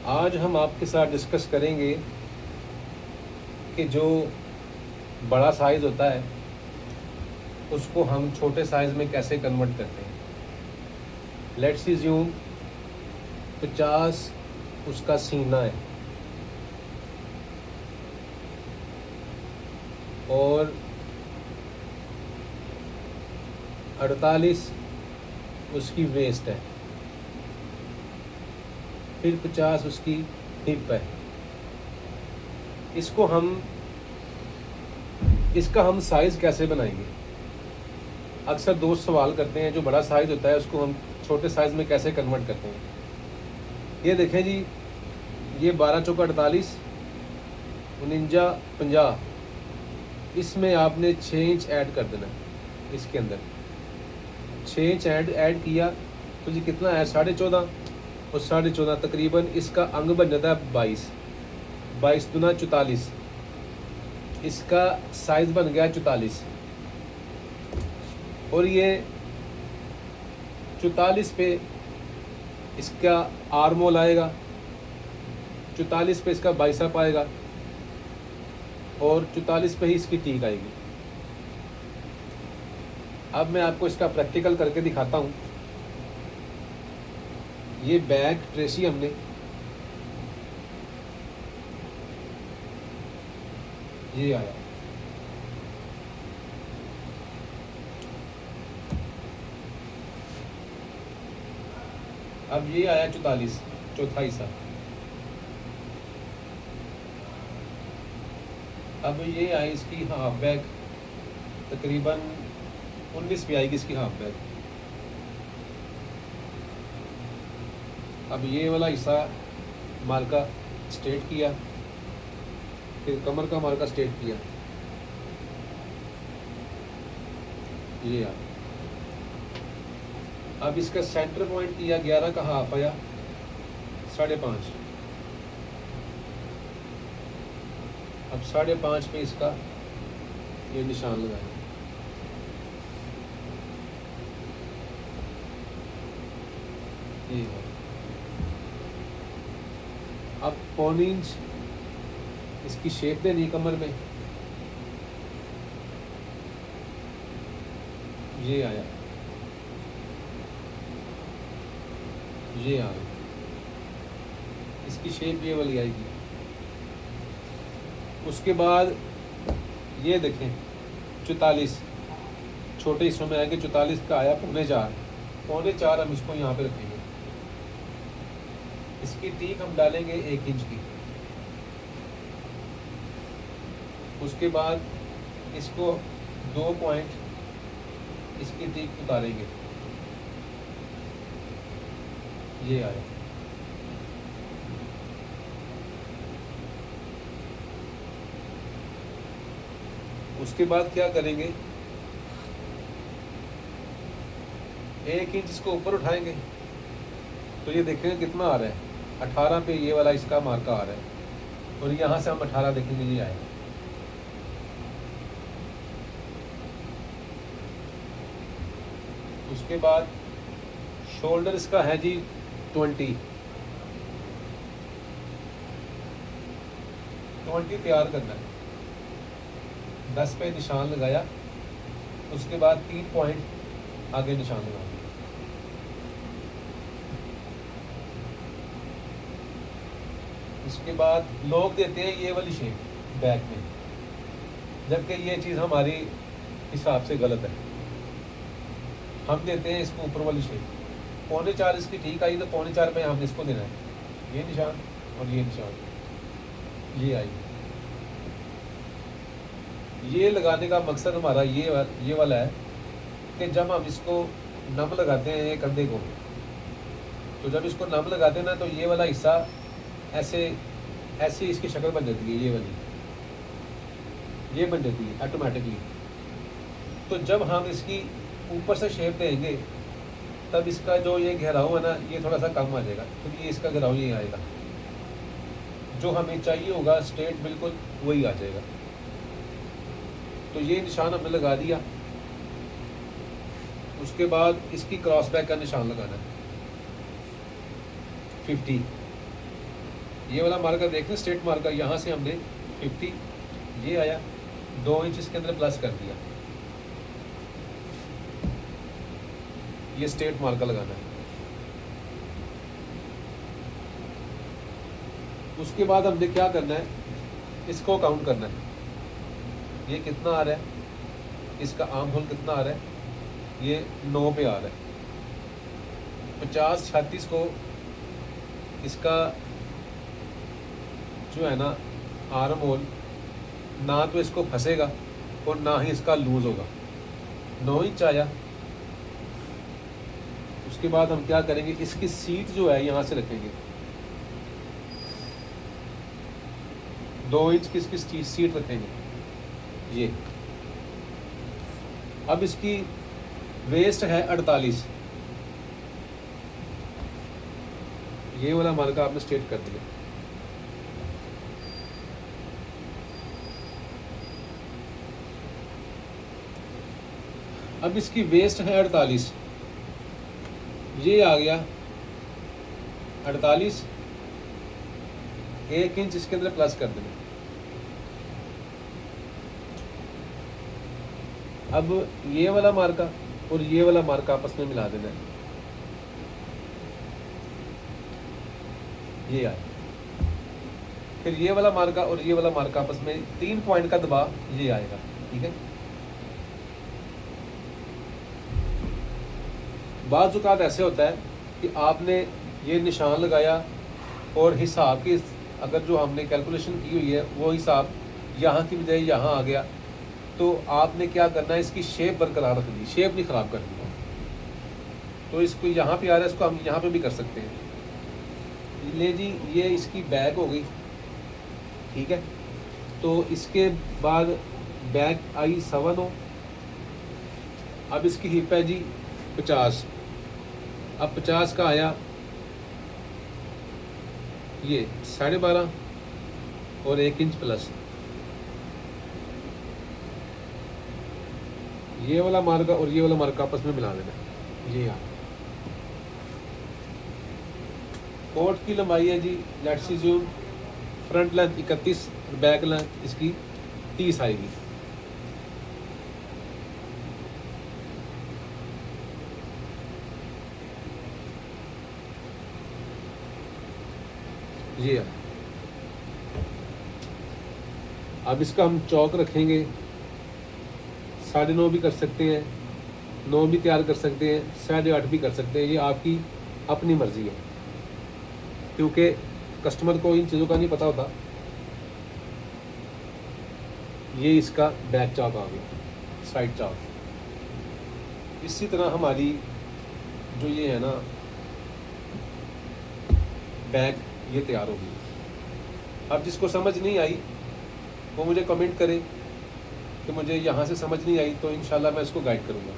आज हम आपके साथ डिस्कस करेंगे कि जो बड़ा साइज़ होता है उसको हम छोटे साइज़ में कैसे कन्वर्ट करते हैं। लेट्स अज्यूम 50 उसका सीना है और 48 उसकी वेस्ट है, फिर 50 उसकी हिप है। इसका हम साइज़ कैसे बनाएंगे। अक्सर दोस्त सवाल करते हैं जो बड़ा साइज़ होता है उसको हम छोटे साइज़ में कैसे कन्वर्ट करते हैं। ये देखें जी, ये 12 चौका 48, 49 50, इसमें आपने 6 इंच ऐड कर देना है। इसके अंदर 6 इंच ऐड किया तो जी कितना है 14.5 और 14.5 तकरीबन इसका अंग बन जाता है 22, 22 दूना 44, इसका साइज़ बन गया 44। और ये 44 पे इसका आर्मोल आएगा, 44 पे इसका बाइसेप आएगा और 44 पे ही इसकी टीक आएगी। अब मैं आपको इसका प्रैक्टिकल करके दिखाता हूँ। ये बैग ट्रेसी हमने ये आया, अब ये आया 44 चौथा हिस्सा। अब ये आई इसकी हाफ बैग, तकरीबन 19 पे आएगी इसकी हाफ बैग। अब ये वाला हिस्सा मार्का स्ट्रेट किया, फिर कमर का मार्का स्ट्रेट किया, ये आ। अब इसका सेंटर पॉइंट किया 11 का हाफ आया 5.5। अब 5.5 पे इसका ये निशान लगाया। ये है। अब 1.25 इंच इसकी शेप देनी है कमर में, ये आया, ये आ गया, इसकी शेप ये वाली आएगी। उसके बाद ये देखें 44 छोटे हिस्सों में आएंगे, 44 का आया 4.25, 4.25 हम इसको यहाँ पे रखेंगे। इसकी टीक हम डालेंगे 1 इंच की। उसके बाद इसको 2 पॉइंट इसकी टीक उतारेंगे, ये आया। उसके बाद क्या करेंगे, 1 इंच इसको ऊपर उठाएंगे तो ये देखेंगे कितना आ रहा है, 18 पे ये वाला इसका मार्का आ रहा है और यहाँ से हम 18 देखेंगे, ये आएगा। उसके बाद शोल्डर इसका है जी 20 तैयार करना है। 10 पे निशान लगाया, उसके बाद 3 पॉइंट आगे निशान लगाया। उसके बाद लोग देते हैं ये वाली शेप बैक में, जबकि ये चीज़ हमारी हिसाब से गलत है। हम देते हैं इसको ऊपर वाली शेप। 4.25 इसकी ठीक आई तो 4.25 पे हमने इसको देना है, ये निशान और ये निशान, ये आई। ये लगाने का मकसद हमारा ये वाला है कि जब हम इसको नम लगाते हैं ये कंधे को, तो जब इसको नम लगाते हैं ना तो ये वाला हिस्सा ऐसे इसकी शक्ल बन जाती है, ये वाली ये बन जाती है ऑटोमेटिकली। तो जब हम इसकी ऊपर से शेप देंगे तब इसका जो ये घेराव है ना ये थोड़ा सा कम आ जाएगा, तो ये इसका घेराव ये आएगा, जो हमें चाहिए होगा स्ट्रेट बिल्कुल वही आ जाएगा। तो ये निशान हमने लगा दिया। उसके बाद इसकी क्रॉस बैक का निशान लगाना है 50। ये वाला मार्कर देखते स्ट्रेट मार्कर, यहाँ से हमने 50 ये आया, 2 इंच इसके अंदर प्लस कर दिया, ये स्ट्रेट मार्कर लगाना है। उसके बाद हमने क्या करना है, इसको काउंट करना है, ये कितना आ रहा है, इसका आर्म होल कितना आ रहा है, ये 9 पे आ रहा है। 50-36 को इसका जो है ना आर्म होल ना तो इसको फंसेगा और ना ही इसका लूज होगा। 9 इंच आया। उसके बाद हम क्या करेंगे, इसकी सीट जो है यहाँ से रखेंगे, 2 इंच की इसकी सीट रखेंगे ये। अब इसकी वेस्ट है 48, ये वाला मार्का आपने स्ट्रेट कर दिया। अब इसकी वेस्ट है 48, ये आ गया 48, 1 इंच इसके अंदर प्लस कर देना। अब ये वाला मार्का और ये वाला मार्का आपस में मिला देना है, ये आया। फिर ये वाला मार्का और ये वाला मार्का आपस में 3 पॉइंट का दबाव ये आएगा, ठीक है। बाज़ औक़ात ऐसे होता है कि आपने ये निशान लगाया और हिसाब की अगर जो हमने कैलकुलेशन की हुई है वो हिसाब यहाँ की बजाय यहाँ आ गया, तो आपने क्या करना है, इसकी शेप बरकरार रखनी, शेप नहीं ख़राब करनी। तो इसको यहाँ पे आ रहा है, इसको हम यहाँ पे भी कर सकते हैं। ले जी, ये इसकी बैक हो गई, ठीक है। तो इसके बाद बैक आई 7 अब इसकी हिप है जी 50। अब 50 का आया ये 12.5 और 1 इंच प्लस। ये वाला मार्का और ये वाला मार्का आपस में मिला देना, ये यहाँ। कोट की लंबाई है जी, let's assume front length 31, back length इसकी 30 आएगी। ये है। अब इसका हम चौक रखेंगे, 9.5 भी कर सकते हैं, 9 भी तैयार कर सकते हैं, 8.5 भी कर सकते हैं, ये आपकी अपनी मर्ज़ी है, क्योंकि कस्टमर को इन चीज़ों का नहीं पता होता। ये इसका बैक चौक आ गया, साइड चौक। इसी तरह हमारी जो ये है ना बैक, ये तैयार होगी। अब जिसको समझ नहीं आई वो मुझे कमेंट करे कि मुझे यहाँ से समझ नहीं आई, तो इंशाल्लाह मैं इसको गाइड करूँगा।